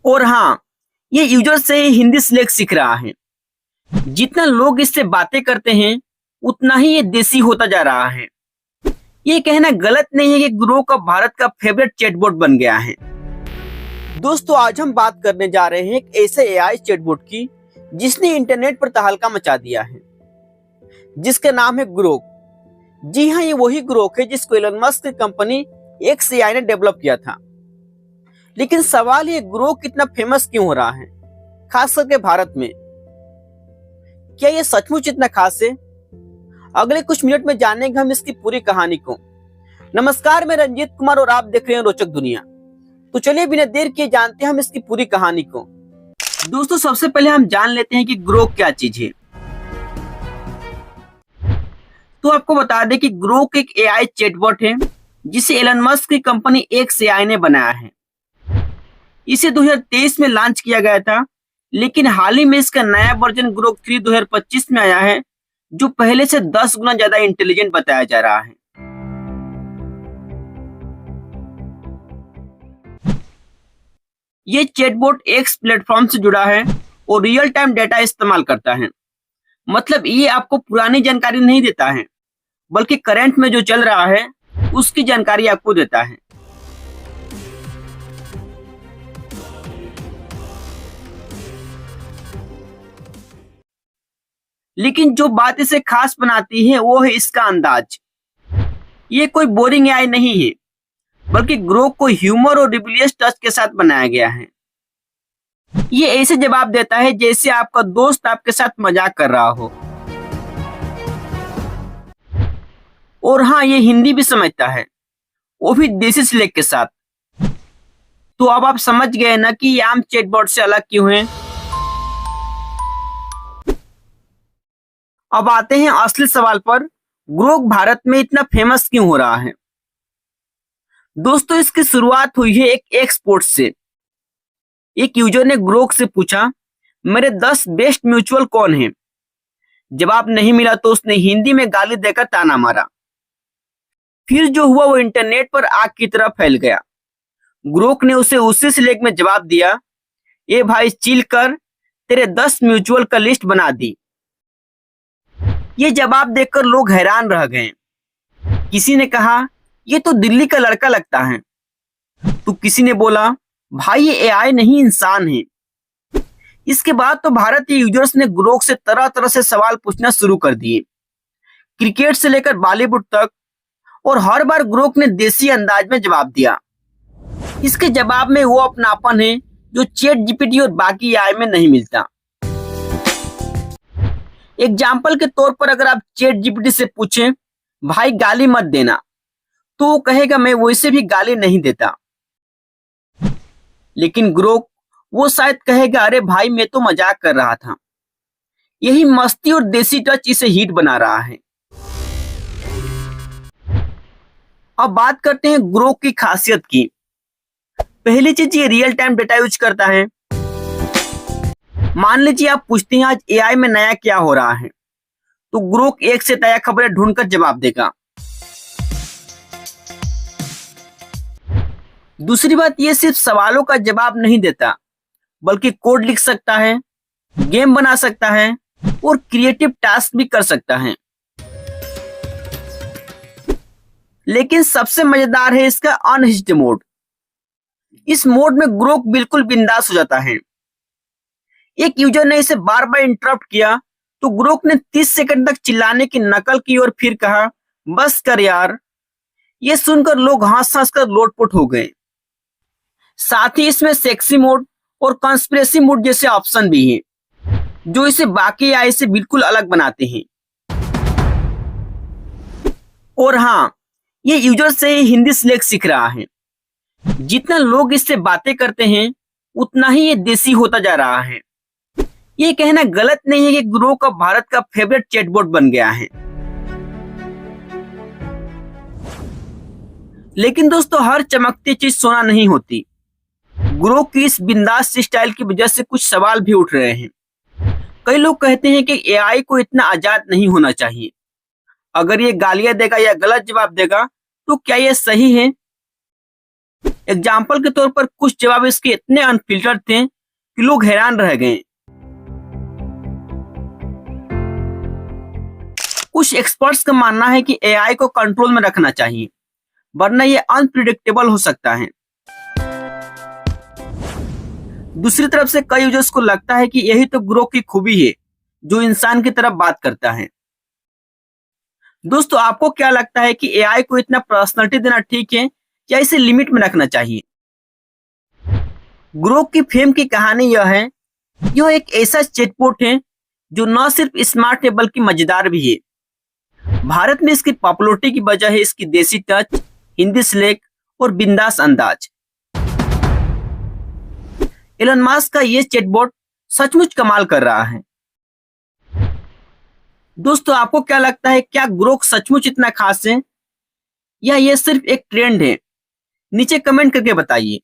और हाँ, ये यूजर से ही हिंदी सिलेक्ट सीख रहा है। जितना लोग इससे बातें करते हैं उतना ही ये देसी होता जा रहा है। ये कहना गलत नहीं है कि ग्रोक अब भारत का फेवरेट चैटबॉट बन गया है। दोस्तों, आज हम बात करने जा रहे हैं एक ऐसे एआई चैटबॉट की जिसने इंटरनेट पर तहलका मचा दिया है, जिसका नाम है ग्रोक। जी हाँ, ये वही ग्रोक है जिसको एलन मस्क की कंपनी XAI ने डेवलप किया था। लेकिन सवाल ये, ग्रोक इतना फेमस क्यों हो रहा है, खास करके भारत में? क्या ये सचमुच इतना खास है? अगले कुछ मिनट में जानेंगे हम इसकी पूरी कहानी को। नमस्कार, मैं रंजीत कुमार और आप देख रहे हैं रोचक दुनिया। तो चलिए बिना देर किए जानते हैं हम इसकी पूरी कहानी को। दोस्तों, सबसे पहले हम जान लेते हैं कि ग्रोक क्या चीज है। तो आपको बता दें कि ग्रोक एक एआई चैटबॉट है जिसे एलन मस्क की कंपनी XAI ने बनाया है। इसे 2023 में लॉन्च किया गया था, लेकिन हाल ही में इसका नया वर्जन ग्रोक 3 2025 में आया है, जो पहले से 10 गुना ज्यादा इंटेलिजेंट बताया जा रहा है। ये चैटबॉट X प्लेटफॉर्म से जुड़ा है और रियल टाइम डेटा इस्तेमाल करता है। मतलब ये आपको पुरानी जानकारी नहीं देता है, बल्कि करंट में जो चल रहा है उसकी जानकारी आपको देता है। लेकिन जो बात इसे खास बनाती है वो है इसका अंदाज। ये कोई बोरिंग एआई नहीं है, बल्कि ग्रोक को ह्यूमर और रिबेलियस टच के साथ बनाया गया है। ये ऐसे जवाब देता है जैसे आपका दोस्त आपके साथ मजाक कर रहा हो। और हाँ, ये हिंदी भी समझता है, वो भी देसी स्लैंग के साथ। तो अब आप समझ गए ना कि ये आम चैटबॉट से अलग क्यों है। अब आते हैं असली सवाल पर, ग्रोक भारत में इतना फेमस क्यों हो रहा है। दोस्तों, इसकी शुरुआत हुई है एक एक्सपोर्ट से। एक यूजर ने ग्रोक से पूछा, मेरे 10 बेस्ट म्यूचुअल कौन हैं? जवाब नहीं मिला तो उसने हिंदी में गाली देकर ताना मारा। फिर जो हुआ वो इंटरनेट पर आग की तरह फैल गया। ग्रोक ने उसे उसी स्लैंग में जवाब दिया, ए भाई चिल कर, तेरे 10 म्यूचुअल का लिस्ट बना दी। ये जवाब देखकर लोग हैरान रह गए। किसी ने कहा, ये तो दिल्ली का लड़का लगता है। तो किसी ने बोला, भाई ये एआई नहीं इंसान है। इसके बाद तो भारतीय यूजर्स ने ग्रोक से तरह तरह से सवाल पूछना शुरू कर दिए, क्रिकेट से लेकर बॉलीवुड तक। और हर बार ग्रोक ने देसी अंदाज में जवाब दिया। इसके जवाब में वो अपनापन है जो चैट जीपीटी और बाकी एआई में नहीं मिलता। एग्जाम्पल के तौर पर अगर आप चैट जीपीटी से पूछें, भाई गाली मत देना, तो वो कहेगा मैं वैसे भी गाली नहीं देता। लेकिन ग्रोक वो शायद कहेगा, अरे भाई मैं तो मजाक कर रहा था। यही मस्ती और देसी टच इसे हिट बना रहा है। अब बात करते हैं ग्रोक की खासियत की। पहली चीज, ये रियल टाइम डेटा यूज करता है। मान लीजिए आप पूछते हैं आज एआई में नया क्या हो रहा है, तो ग्रोक एक से ताजा खबरें ढूंढकर जवाब देगा। दूसरी बात, ये सिर्फ सवालों का जवाब नहीं देता, बल्कि कोड लिख सकता है, गेम बना सकता है और क्रिएटिव टास्क भी कर सकता है। लेकिन सबसे मजेदार है इसका अनहिस्ड मोड। इस मोड में ग्रोक बिल्कुल बिंदास हो जाता है। एक यूजर ने इसे बार बार इंटरप्ट किया तो ग्रोक ने 30 सेकंड तक चिल्लाने की नकल की और फिर कहा, बस कर यार। ये सुनकर लोग हंस हंस कर लोटपोट हो गए। साथ ही इसमें सेक्सी मोड और कॉन्स्पिरेसी मोड जैसे ऑप्शन भी हैं, जो इसे बाकी एआई से बिल्कुल अलग बनाते हैं। और हाँ, ये यूजर से ही हिंदी सिलेक्ट सीख रहा है। जितना लोग इससे बातें करते हैं उतना ही ये देसी होता जा रहा है। ये कहना गलत नहीं है कि ग्रोक अब भारत का फेवरेट चैटबॉट बन गया है। लेकिन दोस्तों, हर चमकती चीज सोना नहीं होती। ग्रोक की इस बिंदास स्टाइल की वजह से कुछ सवाल भी उठ रहे हैं। कई लोग कहते हैं कि एआई को इतना आजाद नहीं होना चाहिए। अगर ये गालियां देगा या गलत जवाब देगा तो क्या ये सही है? एग्जाम्पल के तौर पर कुछ जवाब इसके इतने अनफिल्टर्ड थे कि लोग हैरान रह गए। कुछ एक्सपर्ट्स का मानना है कि एआई को कंट्रोल में रखना चाहिए, वरना ये अनप्रिडिक्टेबल हो सकता है। दूसरी तरफ से कई यूजर्स को लगता है कि यही तो ग्रोक की खूबी है, जो इंसान की तरफ बात करता है। दोस्तों, आपको क्या लगता है कि एआई को इतना पर्सनालिटी देना ठीक है या इसे लिमिट में रखना चाहिए? ग्रोक की फेम की कहानी यह है, यह एक ऐसा चैटबॉट है जो न सिर्फ स्मार्ट है बल्कि मजेदार भी है। भारत में इसकी पॉपुलैरिटी की वजह है इसकी देसी टच, हिंदी स्लैंग और बिंदास अंदाज। एलन मस्क का ये चैटबॉट सचमुच कमाल कर रहा है। दोस्तों, आपको क्या लगता है, क्या ग्रोक सचमुच इतना खास है या ये सिर्फ एक ट्रेंड है? नीचे कमेंट करके बताइए।